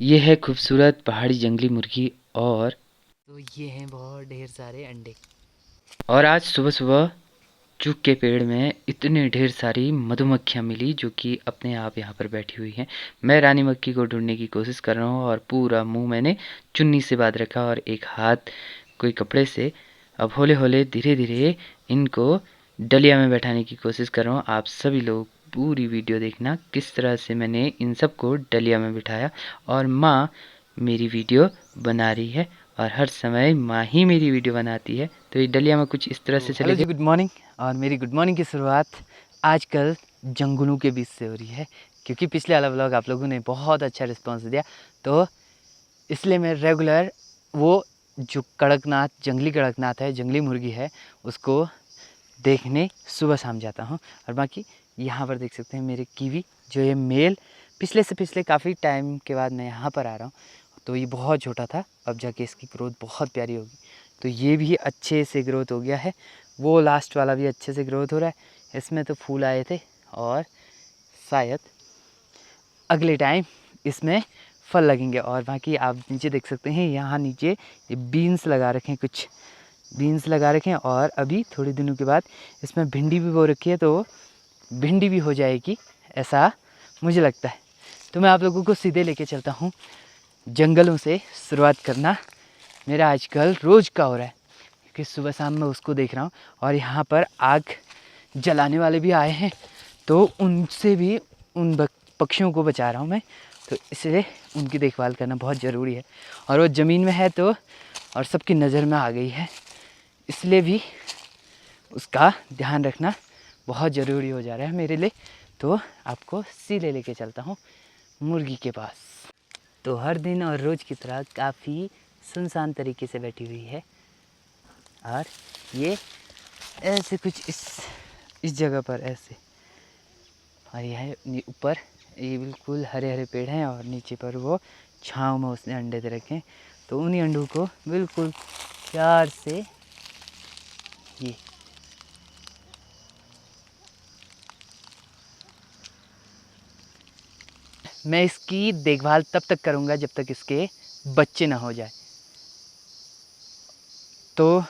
ये है खूबसूरत पहाड़ी जंगली मुर्गी और तो ये हैं बहुत ढेर सारे अंडे। आज सुबह सुबह चूक के पेड़ में इतने ढेर सारी मधुमक्खियाँ मिली जो कि अपने आप यहाँ पर बैठी हुई हैं। मैं रानी मक्खी को ढूंढने की कोशिश कर रहा हूँ और पूरा मुंह मैंने चुन्नी से बांध रखा और एक हाथ कोई कपड़े से। अब हौले हौले धीरे धीरे इनको डलिया में बैठाने की कोशिश कर रहा हूँ। आप सभी लोग पूरी वीडियो देखना किस तरह से मैंने इन सबको डलिया में बिठाया और माँ मेरी वीडियो बना रही है और हर समय माँ ही मेरी वीडियो बनाती है। तो ये डलिया में कुछ इस तरह से हेलो चलेगा। जी, गुड मॉर्निंग। और मेरी गुड मॉर्निंग की शुरुआत आजकल जंगलों के बीच से हो रही है, क्योंकि पिछले वाला व्लॉग आप लोगों ने बहुत अच्छा रिस्पांस दिया, तो इसलिए मैं रेगुलर वो जो कड़कनाथ, जंगली कड़कनाथ है, जंगली मुर्गी है, उसको देखने सुबह शाम जाता हूँ। और बाकी यहाँ पर देख सकते हैं मेरे कीवी, जो ये मेल पिछले काफ़ी टाइम के बाद मैं यहाँ पर आ रहा हूँ। तो ये बहुत छोटा था, अब जाके इसकी ग्रोथ बहुत प्यारी होगी। तो ये भी अच्छे से ग्रोथ हो गया है, वो लास्ट वाला भी अच्छे से ग्रोथ हो रहा है। इसमें तो फूल आए थे और शायद अगले टाइम इसमें फल लगेंगे। और बाकी आप नीचे देख सकते हैं, यहाँ नीचे ये बीन्स लगा रखे हैं, कुछ बीन्स लगा रखे हैं, और अभी थोड़े दिनों के बाद इसमें भिंडी भी बो रखी है, तो भिंडी भी हो जाएगी, ऐसा मुझे लगता है। तो मैं आप लोगों को सीधे लेके चलता हूँ। जंगलों से शुरुआत करना मेरा आजकल रोज़ का हो रहा है, क्योंकि सुबह शाम मैं उसको देख रहा हूँ। और यहाँ पर आग जलाने वाले भी आए हैं, तो उनसे भी उन पक्षियों को बचा रहा हूँ मैं, तो इसलिए उनकी देखभाल करना बहुत ज़रूरी है। और वो ज़मीन में है तो और सबकी नज़र में आ गई है, इसलिए भी उसका ध्यान रखना बहुत ज़रूरी हो जा रहा है मेरे लिए। तो आपको सीधे लेके चलता हूँ मुर्गी के पास। तो हर दिन और रोज़ की तरह काफ़ी सुनसान तरीके से बैठी हुई है, और ये ऐसे कुछ इस जगह पर ऐसे, और यह है ऊपर, ये बिल्कुल हरे हरे पेड़ हैं, और नीचे पर वो छाँव में उसने अंडे दे रखे हैं। तो उन्हीं अंडों को बिल्कुल प्यार से ये मैं इसकी देखभाल तब तक करूँगा जब तक इसके बच्चे ना हो जाए। तो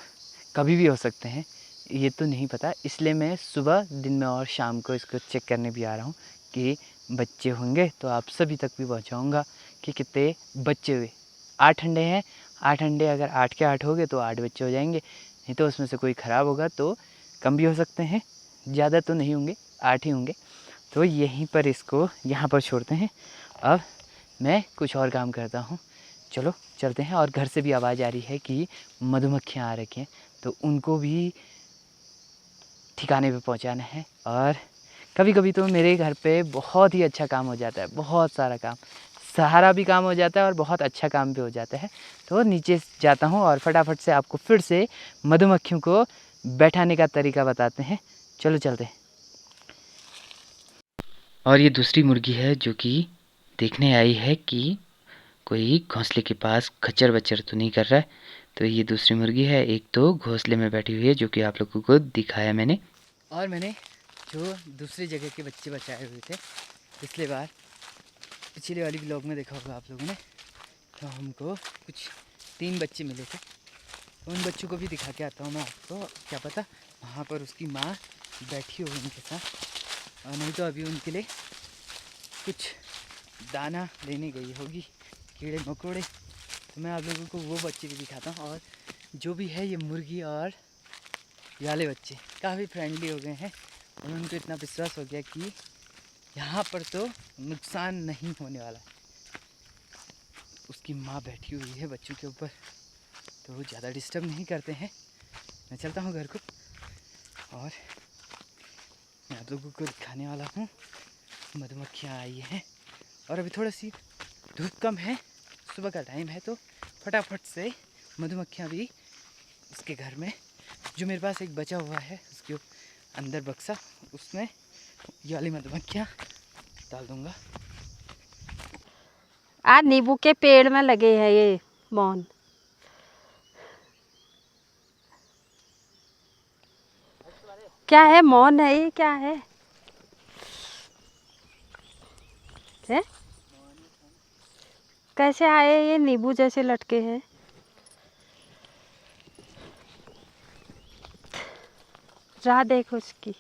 कभी भी हो सकते हैं, ये तो नहीं पता, इसलिए मैं सुबह, दिन में और शाम को इसको चेक करने भी आ रहा हूँ कि बच्चे होंगे, तो आप सभी तक भी पहुँचाऊँगा कि कितने बच्चे हुए। 8 अंडे हैं, 8 अंडे अगर 8 के 8 हो गए तो 8 बच्चे हो जाएंगे, नहीं तो उसमें से कोई ख़राब होगा तो कम भी हो सकते हैं, ज़्यादा तो नहीं होंगे, 8 ही होंगे। तो यहीं पर इसको यहाँ पर छोड़ते हैं। अब मैं कुछ और काम करता हूँ, चलो चलते हैं। और घर से भी आवाज़ आ रही है कि मधुमक्खियाँ आ रखी हैं, तो उनको भी ठिकाने पे पहुँचाना है। और कभी कभी तो मेरे घर पे बहुत ही अच्छा काम हो जाता है, बहुत सारा काम, सहारा भी काम हो जाता है और बहुत अच्छा काम भी हो जाता है। तो नीचे जाता हूँ और फटाफट से आपको फिर से मधुमक्खियों को बैठाने का तरीका बताते हैं, चलो चलते हैं। और ये दूसरी मुर्गी है जो कि देखने आई है कि कोई घोंसले के पास खच्चर बच्चर तो नहीं कर रहा है। तो ये दूसरी मुर्गी है, एक तो घोंसले में बैठी हुई है जो कि आप लोगों को दिखाया मैंने। और मैंने जो दूसरी जगह के बच्चे बचाए हुए थे पिछले वाली ब्लॉग में देखा होगा आप लोगों ने, तो हमको कुछ 3 बच्चे मिले थे, तो उन बच्चों को भी दिखा के आता हूँ मैं आपको। क्या पता वहाँ पर उसकी माँ बैठी हो उनके साथ, और नहीं तो अभी उनके लिए कुछ दाना लेने गई होगी, कीड़े मकोड़े। तो मैं आप लोगों को वो बच्चे भी दिखाता हूँ। और जो भी है ये मुर्गी और ये वाले बच्चे काफ़ी फ्रेंडली हो गए हैं, और उनको इतना विश्वास हो गया कि यहाँ पर तो नुकसान नहीं होने वाला है। उसकी माँ बैठी हुई है बच्चों के ऊपर, तो वो ज़्यादा डिस्टर्ब नहीं करते हैं। मैं चलता हूँ घर को, और मैं आप लोगों को दिखाने वाला हूँ। मधुमक्खियाँ आई हैं, और अभी थोड़ी सी धूप कम है, सुबह का टाइम है, तो फटाफट से मधुमक्खियाँ भी उसके घर में, जो मेरे पास एक बचा हुआ है उसके अंदर बक्सा, उसमें ये वाली मधुमक्खियाँ डाल दूँगा। आज नींबू के पेड़ में लगे हैं ये मौन। क्या है मौन है, ये क्या है? कैसे आए ये नींबू जैसे लटके हैं? राह देखो उसकी।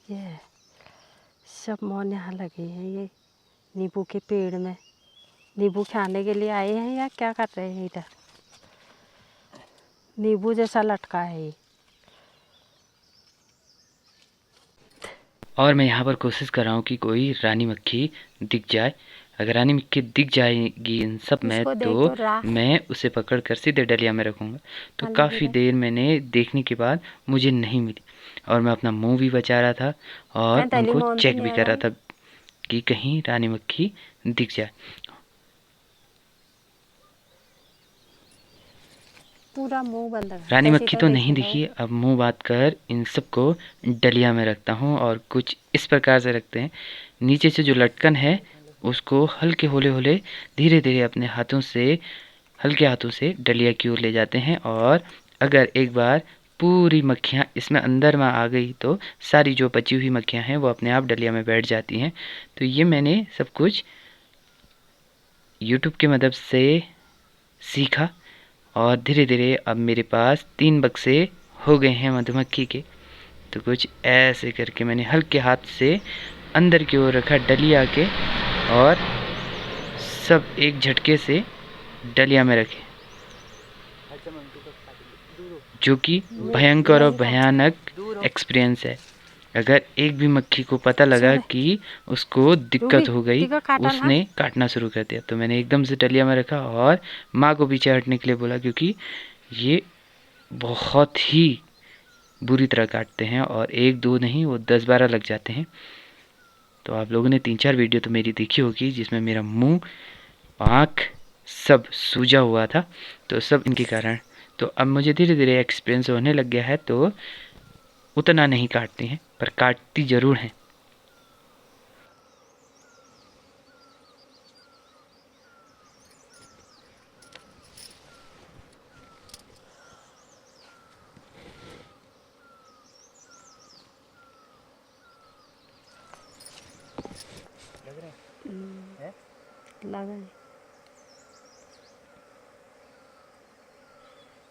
ये सब मौन यहाँ लगे हैं ये नींबू के पेड़ में। नींबू खाने के लिए आए हैं या क्या कर रहे हैं इधर? नींबू जैसा लटका है ये। और मैं यहाँ पर कोशिश कर रहा हूँ कि कोई रानी मक्खी दिख जाए। अगर रानी मक्खी दिख जाएगी इन सब में उसको देख तो तो राह। मैं उसे पकड़ कर सीधे डलिया में रखूँगा। तो हाँ, काफ़ी लगे देर मैंने देखने के बाद मुझे नहीं मिली और मैं अपना मुंह भी बचा रहा था और मैं तली उनको मोन चेक तो भी नहीं कर रहा आ था कि कहीं रानी मक्खी दिख जाए। पूरा मुंह बंद कर। रानी ऐसे मक्खी तो नहीं देखे दिखी। अब मुंह बात कर इन सबको डलिया में रखता हूँ और कुछ इस प्रकार से रखते हैं। नीचे से जो लटकन है उसको हल्के हौले हौले धीरे धीरे अपने हाथों से हल्के हाथों से डलिया की ओर ले जाते हैं और अगर एक बार पूरी मक्खियाँ इसमें अंदर में आ गई तो सारी जो बची हुई मक्खियाँ हैं वो अपने आप डलिया में बैठ जाती हैं। तो ये मैंने सब कुछ यूट्यूब की मदद से सीखा और धीरे धीरे अब मेरे पास 3 बक्से हो गए हैं मधुमक्खी के। तो कुछ ऐसे करके मैंने हल्के हाथ से अंदर की ओर रखा डलिया के और सब एक झटके से डलिया में रखे, जो कि भयंकर और भयानक एक्सपीरियंस है। अगर एक भी मक्खी को पता लगा कि उसको दिक्कत हो गई, उसने काटना शुरू कर दिया। तो मैंने एकदम से डलिया में रखा और माँ को पीछे हटने के लिए बोला, क्योंकि ये बहुत ही बुरी तरह काटते हैं और 1-2 नहीं वो 10-12 लग जाते हैं। तो आप लोगों ने 3-4 वीडियो तो मेरी देखी होगी जिसमें मेरा मुंह, आँख सब सूजा हुआ था, तो सब इनके कारण। तो अब मुझे धीरे धीरे एक्सपीरियंस होने लग गया है, तो उतना नहीं काटती हैं पर काटती ज़रूर हैं। लगा है।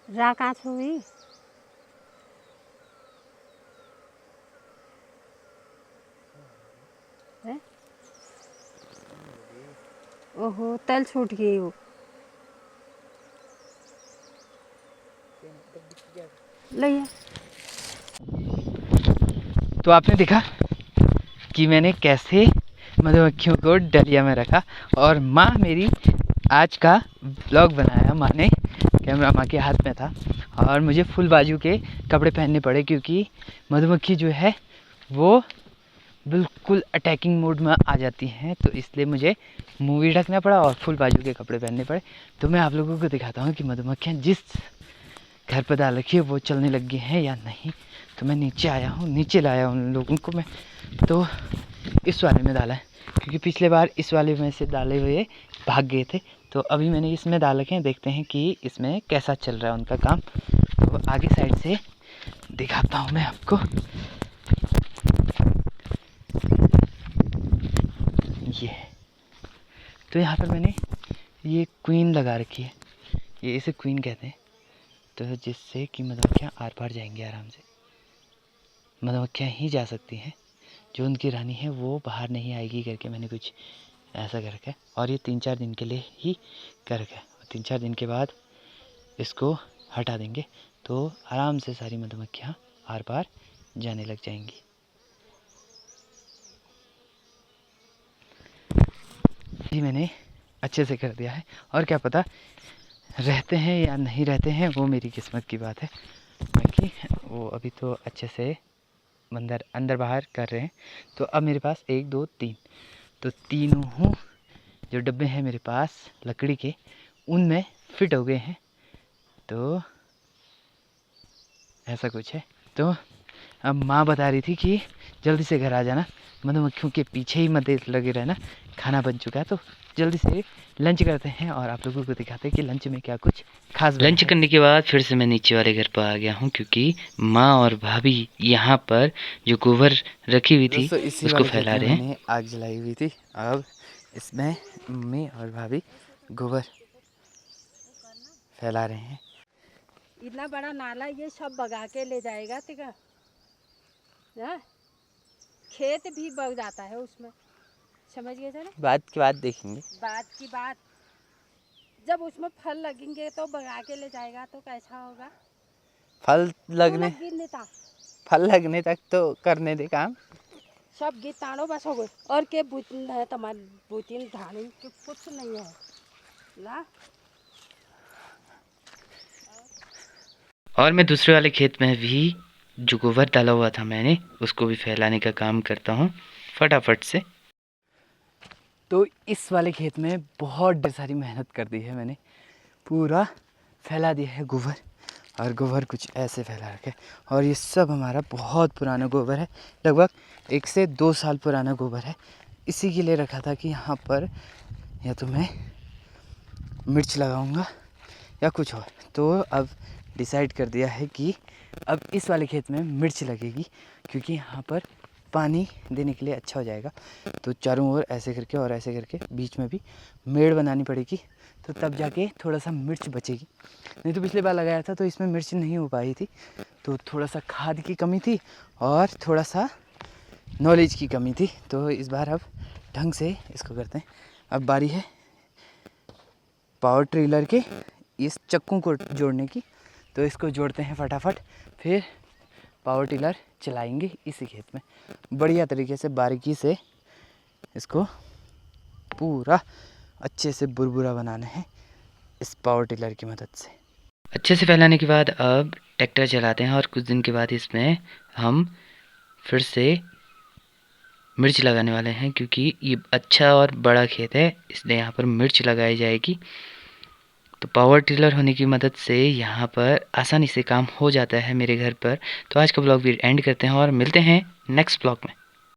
राह कहाँ से हुई? है? ओहो, तल छूट गई वो। ले तो आपने देखा कि मैंने कैसे मधुमक्खियों को डलिया में रखा और माँ मेरी आज का ब्लॉग बनाया। माँ ने कैमरा माँ के हाथ में था और मुझे फुल बाजू के कपड़े पहनने पड़े, क्योंकि मधुमक्खी जो है वो बिल्कुल अटैकिंग मोड में आ जाती हैं, तो इसलिए मुझे मुँह भी ढकना पड़ा और फुल बाजू के कपड़े पहनने पड़े। तो मैं आप लोगों को दिखाता हूँ कि मधुमक्खियाँ जिस घर पर डाल रखी है वो चलने लग गई हैं या नहीं। तो मैं नीचे आया हूँ, नीचे लाया उन लोगों को मैं, तो इस वाले में डाला है, क्योंकि पिछले बार इस वाले में से डाले हुए भाग गए थे। तो अभी मैंने इसमें डाल रखे हैं, देखते हैं कि इसमें कैसा चल रहा है उनका काम। तो आगे साइड से दिखाता हूँ मैं आपको। ये तो यहाँ पर मैंने ये क्वीन लगा रखी है, ये इसे क्वीन कहते हैं। तो जिससे कि मधुमक्खियाँ आर पार जाएंगी आराम से। मधुमक्खियाँ ही जा सकती हैं, जो उनकी रानी है वो बाहर नहीं आएगी करके मैंने कुछ ऐसा कर रखा है। और ये 3-4 दिन के लिए ही कर रखा है, 3-4 दिन के बाद इसको हटा देंगे तो आराम से सारी मधुमक्खियाँ आर पार जाने लग जाएंगी। ये मैंने अच्छे से कर दिया है, और क्या पता रहते हैं या नहीं रहते हैं वो मेरी किस्मत की बात है, बाकी वो अभी तो अच्छे से अंदर बाहर कर रहे हैं। तो अब मेरे पास 1 2 3 तो तीनों जो डब्बे हैं मेरे पास लकड़ी के, उनमें फिट हो गए हैं। तो ऐसा कुछ है। तो अब माँ बता रही थी कि जल्दी से घर आ जाना, मधुमक्खियों के पीछे ही मत लगे रहना, खाना बन चुका है, तो जल्दी से लंच करते हैं और आप लोगों को दिखाते हैं कि लंच में क्या कुछ खास बना लंच है। करने के बाद फिर से मैं नीचे वाले घर पर आ गया हूँ, क्योंकि माँ और भाभी यहाँ पर जो गोबर रखी हुई थी दोस्तों इसी उसको वाले खेत फैला में रहे हैं। मैंने आग जलाई हुई थी। अब इसमें मम्मी और भाभी गोबर फैला रहे हैं। इतना बड़ा नाला ये सब बगा के ले जाएगा तिका, हाँ? खेत भी बग जाता है उसमें, समझ गए थे ना? बाद की बात देखेंगे। बात की बात, जब उसमें फल लगेंगे तो बगा के ले जाएगा तो कैसा होगा? फल लगने गिरता फल लगने तक तो करने दे काम। सब गीताणो बस हो गए और के बुतिन है तुम्हारी बुतिन धानी के कुछ नहीं है ना। और मैं दूसरे वाले खेत में भी जो गोबर डाला हुआ था मैंने उसको भी फैलाने का काम करता हूँ फटाफट से। तो इस वाले खेत में बहुत ढेर सारी मेहनत कर दी है मैंने, पूरा फैला दिया है गोबर। और गोबर कुछ ऐसे फैला रखे, और ये सब हमारा बहुत पुराना गोबर है, लगभग 1 से 2 साल पुराना गोबर है। इसी के लिए रखा था कि यहाँ पर या तो मैं मिर्च लगाऊंगा या कुछ और। तो अब डिसाइड कर दिया है कि अब इस वाले खेत में मिर्च लगेगी, क्योंकि यहाँ पर पानी देने के लिए अच्छा हो जाएगा। तो चारों ओर ऐसे करके और ऐसे करके बीच में भी मेड़ बनानी पड़ेगी, तो तब जाके थोड़ा सा मिर्च बचेगी। नहीं तो पिछले बार लगाया था तो इसमें मिर्च नहीं हो पाई थी, तो थोड़ा सा खाद की कमी थी और थोड़ा सा नॉलेज की कमी थी। तो इस बार अब ढंग से इसको करते हैं। अब बारी है पावर ट्रिलर के इस चक्कू को जोड़ने की, तो इसको जोड़ते हैं फटाफट, फिर पावर टिलर चलाएंगे इसी खेत में। बढ़िया तरीके से बारीकी से इसको पूरा अच्छे से बुरबुरा बनाना है इस पावर टिलर की मदद से। अच्छे से फैलाने के बाद अब ट्रैक्टर चलाते हैं और कुछ दिन के बाद इसमें हम फिर से मिर्च लगाने वाले हैं, क्योंकि ये अच्छा और बड़ा खेत है इसलिए यहाँ पर मिर्च लगाई जाएगी। तो पावर टिलर होने की मदद से यहाँ पर आसानी से काम हो जाता है मेरे घर पर। तो आज का ब्लॉग भी एंड करते हैं और मिलते हैं नेक्स्ट ब्लॉग में।